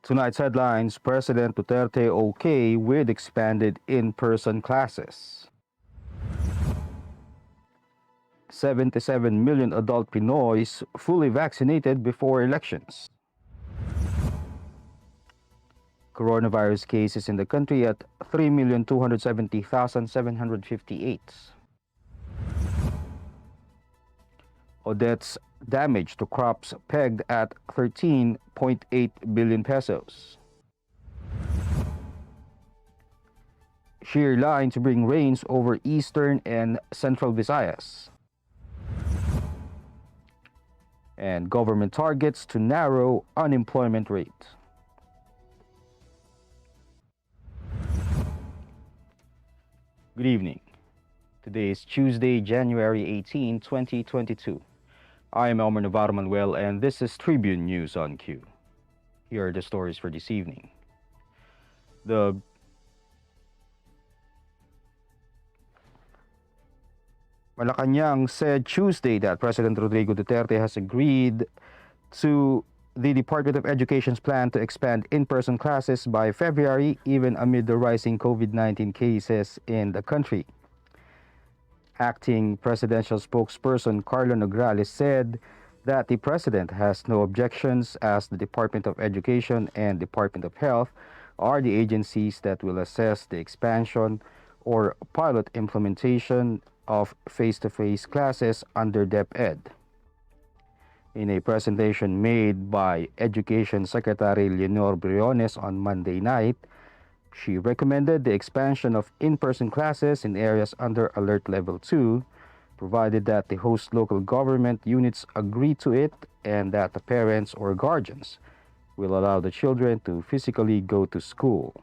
Tonight's headlines: President Duterte OK with expanded in-person classes. 77 million adult Pinoys fully vaccinated before elections. Coronavirus cases in the country at 3,270,758. Odette's damage to crops pegged at 13.8 billion pesos. Shear line to bring rains over eastern and central Visayas. And government targets to narrow unemployment rate. Good evening. Today is Tuesday, January 18, 2022. I am Elmer Navarro Manuel, and this is Tribune News on Q. Here are the stories for this evening. Malacanang said Tuesday that President Rodrigo Duterte has agreed to the Department of Education's plan to expand in-person classes by February, even amid the rising COVID-19 cases in the country. Acting presidential spokesperson Carlo Nograles said that the president has no objections, as the Department of Education and Department of Health are the agencies that will assess the expansion or pilot implementation of face-to-face classes under DepEd. In a presentation made by Education Secretary Leonor Briones on Monday night, she recommended the expansion of in-person classes in areas under Alert Level 2, provided that the host local government units agree to it and that the parents or guardians will allow the children to physically go to school.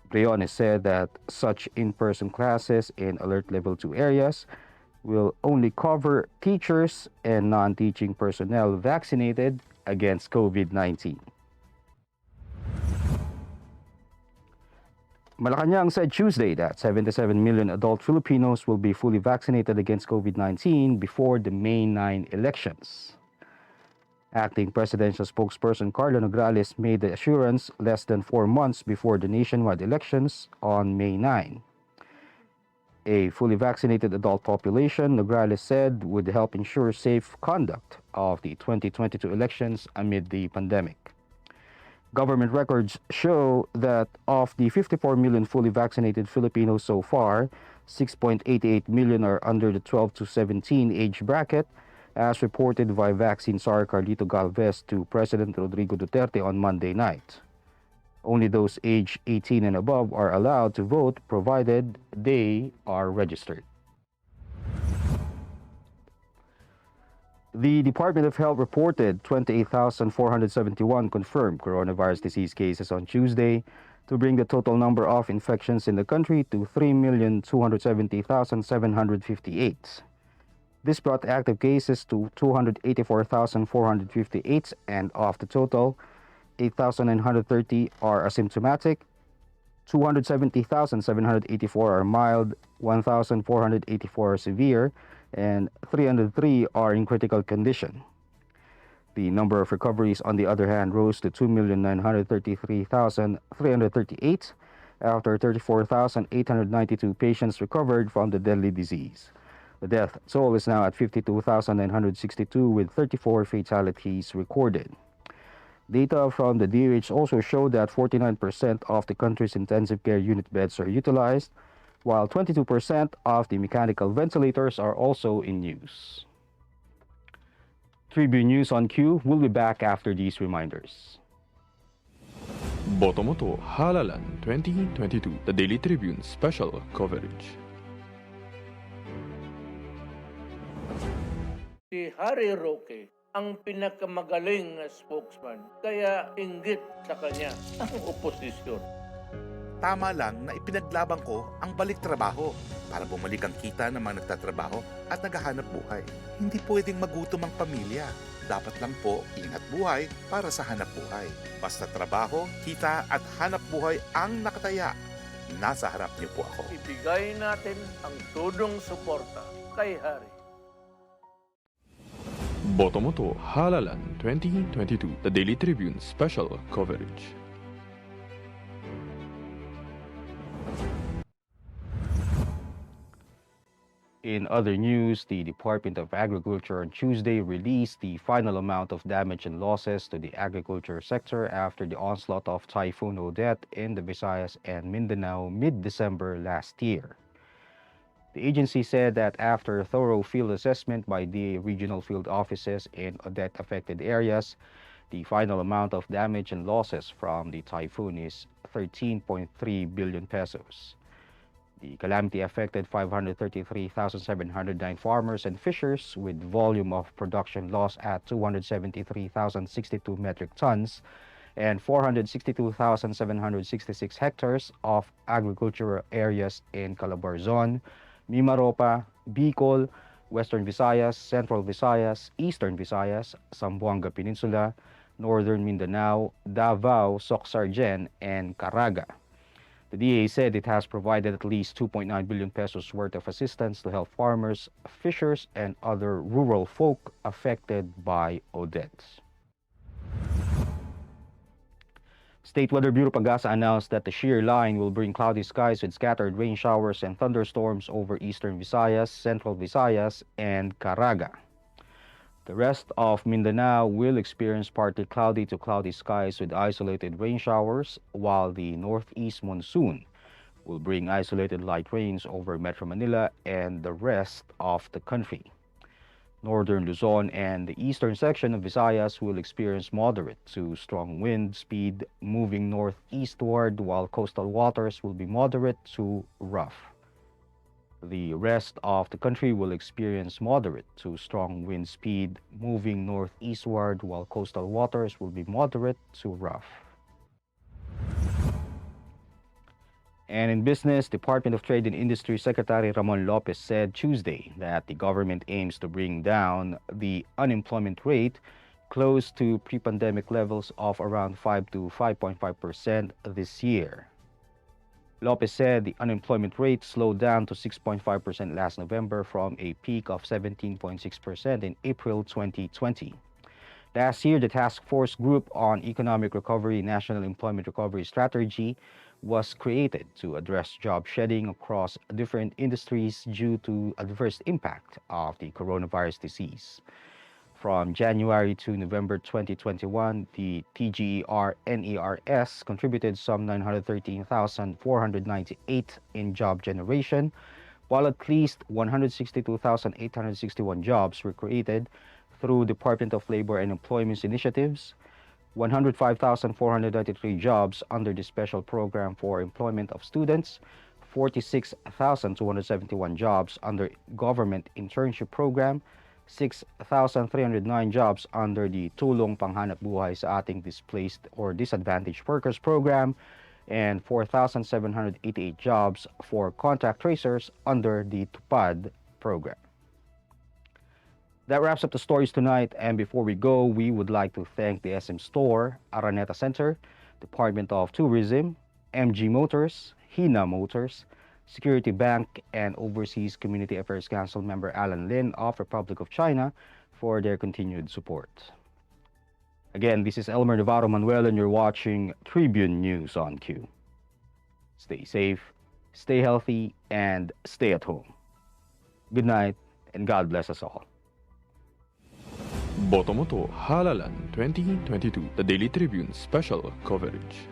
Briones said that such in-person classes in Alert Level 2 areas will only cover teachers and non-teaching personnel vaccinated against COVID-19. Malacanang said Tuesday that 77 million adult Filipinos will be fully vaccinated against COVID-19 before the May 9 elections. Acting presidential spokesperson Carlo Nograles made the assurance less than 4 months before the nationwide elections on May 9. A fully vaccinated adult population, Nograles said, would help ensure safe conduct of the 2022 elections amid the pandemic. Government records show that of the 54 million fully vaccinated Filipinos so far, 6.88 million are under the 12 to 17 age bracket, as reported by Vaccine Czar Carlito Galvez to President Rodrigo Duterte on Monday night. Only those aged 18 and above are allowed to vote, provided they are registered. The Department of Health reported 28,471 confirmed coronavirus disease cases on Tuesday, to bring the total number of infections in the country to 3,270,758. This brought active cases to 284,458, and of the total, 8,930 are asymptomatic, 270,784 are mild, 1,484 are severe, and 303 are in critical condition. The number of recoveries, on the other hand, rose to 2,933,338 after 34,892 patients recovered from the deadly disease. The death toll is now at 52,962, with 34 fatalities recorded. Data from the DOH also showed that 49% of the country's intensive care unit beds are utilized, while 22% of the mechanical ventilators are also in use. Tribune News on Q will be back after these reminders. Boto mo to Halalan 2022, the Daily Tribune special coverage. Si Harry Roque ang pinakamagaling na spokesman, kaya inggit sa kanya ang oposisyon. Tama lang na ipinaglaban ko ang balik trabaho para bumalik ang kita ng mga nagtatrabaho at naghahanap buhay. Hindi pwedeng magutom ang pamilya. Dapat lang po ingat buhay para sa hanap buhay. Basta trabaho, kita at hanap buhay ang nakataya. Nasa harap niyo po ako. Ibigay natin ang tudong suporta kay Harry. Boto mo to, Halalan 2022, the Daily Tribune special coverage. In other news, the Department of Agriculture on Tuesday released the final amount of damage and losses to the agriculture sector after the onslaught of Typhoon Odette in the Visayas and Mindanao mid-December last year. The agency said that after a thorough field assessment by the regional field offices in Odette-affected areas, the final amount of damage and losses from the typhoon is 13.3 billion pesos. The calamity affected 533,709 farmers and fishers, with volume of production loss at 273,062 metric tons and 462,766 hectares of agricultural areas in Calabarzon, Mimaropa, Bicol, Western Visayas, Central Visayas, Eastern Visayas, Zamboanga Peninsula, Northern Mindanao, Davao, Soc-Sargen, and Caraga. The DA said it has provided at least 2.9 billion pesos worth of assistance to help farmers, fishers, and other rural folk affected by Odette. State Weather Bureau Pagasa announced that the Shear line will bring cloudy skies with scattered rain showers and thunderstorms over eastern Visayas, central Visayas, and Caraga. The rest of Mindanao will experience partly cloudy to cloudy skies with isolated rain showers, while the northeast monsoon will bring isolated light rains over Metro Manila and the rest of the country. Northern Luzon and the eastern section of Visayas will experience moderate to strong wind speed moving northeastward, while coastal waters will be moderate to rough. The rest of the country will experience moderate to strong wind speed moving northeastward, while coastal waters will be moderate to rough. And in business, Department of Trade and Industry Secretary Ramon Lopez said Tuesday that the government aims to bring down the unemployment rate close to pre-pandemic levels of around 5 to 5.5% this year. Lopez said the unemployment rate slowed down to 6.5% last November from a peak of 17.6% in April 2020. Last year, the Task Force Group on Economic Recovery National Employment Recovery Strategy was created to address job shedding across different industries due to adverse impact of the coronavirus disease. From January to November 2021, the TGER-NERS contributed some 913,498 in job generation, while at least 162,861 jobs were created through Department of Labor and Employment initiatives, 105,493 jobs under the Special Program for Employment of Students, 46,271 jobs under Government Internship Program, 6,309 jobs under the Tulong Panghanap Buhay sa Ating Displaced or Disadvantaged Workers Program, and 4,788 jobs for contact tracers under the TUPAD program. That wraps up the stories tonight, and before we go, we would like to thank the SM Store, Araneta Center, Department of Tourism, MG Motors, Hina Motors, Security Bank, and Overseas Community Affairs Council member Alan Lin of Republic of China for their continued support. Again, this is Elmer Navarro Manuel, and you're watching Tribune News on Q. Stay safe, stay healthy, and stay at home. Good night, and God bless us all. Boto mo to, Halalan 2022, the Daily Tribune special coverage.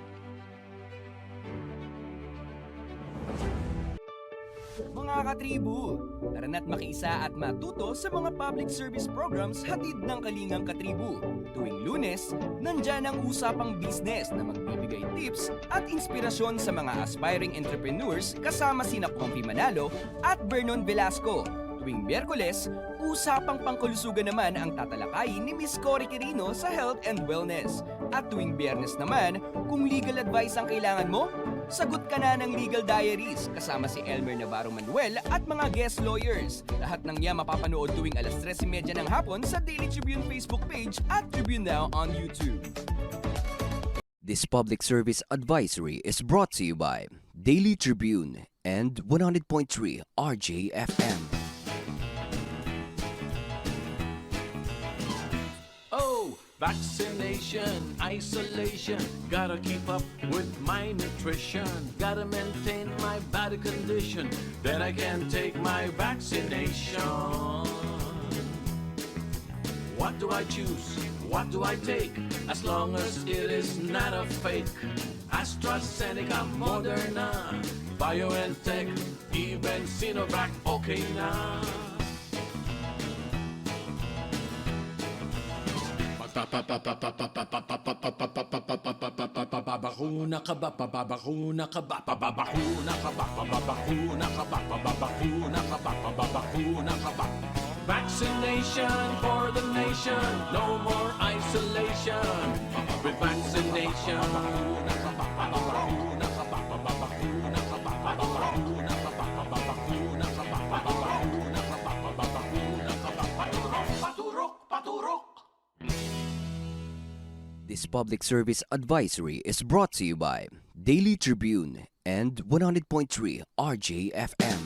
Mga katribu, tara na't makiisa at matuto sa mga public service programs hatid ng Kalingang Katribu. Tuwing Lunes, nandyan ang usapang business na magbibigay tips at inspirasyon sa mga aspiring entrepreneurs kasama sina Comfy Manalo at Vernon Velasco. Tuwing Miyerkules, usapang pangkalusugan naman ang tatalakayin ni Miss Cory Quirino sa Health and Wellness. At tuwing Biyernes naman, kung legal advice ang kailangan mo, sagot ka na ng Legal Diaries kasama si Elmer Navarro Manuel at mga guest lawyers. Lahat ng yan mapapanood tuwing alas 3:30 ng hapon sa Daily Tribune Facebook page at Tribune Now on YouTube. This public service advisory is brought to you by Daily Tribune and 100.3 RJFM. Vaccination, isolation, gotta keep up with my nutrition, gotta maintain my body condition, then I can take my vaccination. What do I choose? What do I take? As long as it is not a fake. AstraZeneca, Moderna, BioNTech, even Sinovac, okay na. Babakuna ka ba, babakuna ka ba, babakuna ka ba, babakuna ka ba, babakuna ka ba, babakuna ka ba. Vaccination for the nation, no more isolation. With vaccination, babakuna ka ba, babakuna ka ba, babakuna ka ba, babakuna ka ba, babakuna ka ba, babakuna ka ba, babakuna ka ba, paturok, paturok, paturok. This public service advisory is brought to you by Daily Tribune and 100.3 RJFM.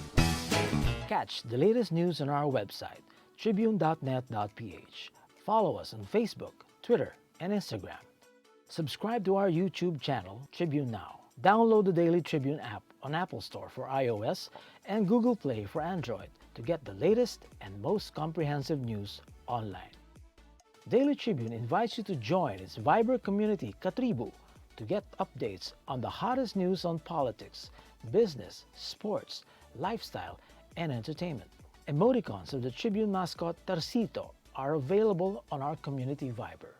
Catch the latest news on our website, tribune.net.ph. Follow us on Facebook, Twitter, and Instagram. Subscribe to our YouTube channel, Tribune Now. Download the Daily Tribune app on Apple Store for iOS and Google Play for Android to get the latest and most comprehensive news online. Daily Tribune invites you to join its Viber community, Katribu, to get updates on the hottest news on politics, business, sports, lifestyle, and entertainment. Emoticons of the Tribune mascot Tercito are available on our community Viber.